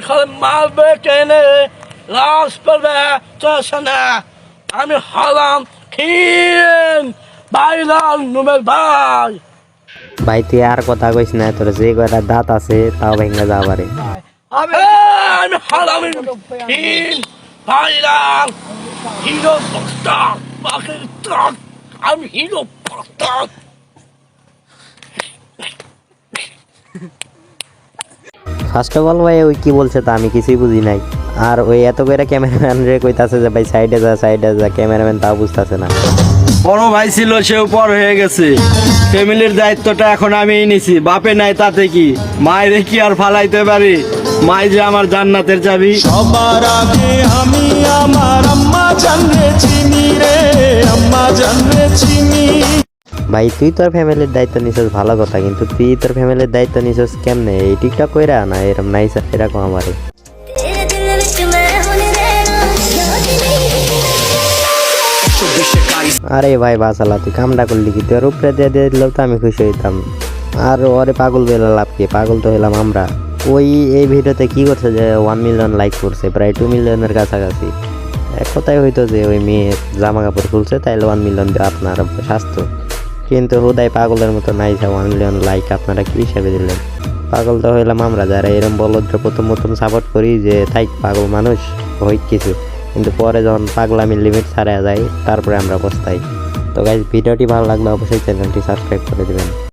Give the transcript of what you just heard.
খালি মারবে টেনে লাশ করবে চলছে না। আমি হলাম খিন বাইলাল নুমের ভাই। ভাই তুই আর কথা কইস না, তোর যে কয়টা দাঁত আছে তাও ভেঙে যা পারে। আমি হলাম খিন বাইলাল হিরো বক্তার পাকিস্তান। আমি হিরো বক্তার। ফার্স্ট অফ অল ভাই ওই কি বলছে তা আমি কিছুই বুঝি নাই। আর ওই এত করে ক্যামেরাম্যান রে কইতাছে যে ভাই সাইডে যা, ক্যামেরাম্যান তাও বুঝতেছে না। বড় ভাই ছিল সেও পর হয়ে গেছে, ফ্যামিলির দায়িত্বটা এখন আমিই নিছি। বাপে নাই তাতে কি, মায়ের কি আর ফালাইতে পারি? মাই যে আমার জান্নাতের চাবি। সবার আগে আমি আমার আম্মা জানরে চিনি রে, আম্মা জানরে চিনি। ভাই তুই তোর ফ্যামিলির দায়িত্ব নিছিস ভালো কথা, কিন্তু তুই তোর ফ্যামিলির দায়িত্ব নিছিস কেমনে? এই টিকটক কইরা না এরকম নাইস এরকম আমারে। আরে ভাই বাসালা তুই কামটা করলি কি? তোর উপরে দিয়ে দিলেও তো আমি খুশি হইতাম। আর ওরে পাগল বেলা লাভ কি? পাগল তো হইলাম আমরা। ওই এই ভিডিওতে কি করছে যে 1 মিলিয়ন লাইক করছে, প্রায় 2 মিলিয়নের কাছাকাছি। এক কথাই হইতো যে ওই মেয়ে জামা কাপড় খুলছে তাইলে 1 মিলিয়ন আপনার স্বাস্থ্য। কিন্তু হুদাই পাগলের মতো নাই যে 1 মিলিয়ন লাইক আপনারা কি হিসাবে দিলেন? পাগল তো হইলাম আমরা যারা এরম বলদ্র প্রথম সাপোর্ট করি যে তাই পাগল মানুষ হই কিছু, কিন্তু পরে যখন পাগলামির লিমিট ছাড়া যায় তারপরে আমরা পস্তাই। তো গাইস ভিডিওটি ভালো লাগলে অবশ্যই চ্যানেলটি সাবস্ক্রাইব করে দিবেন।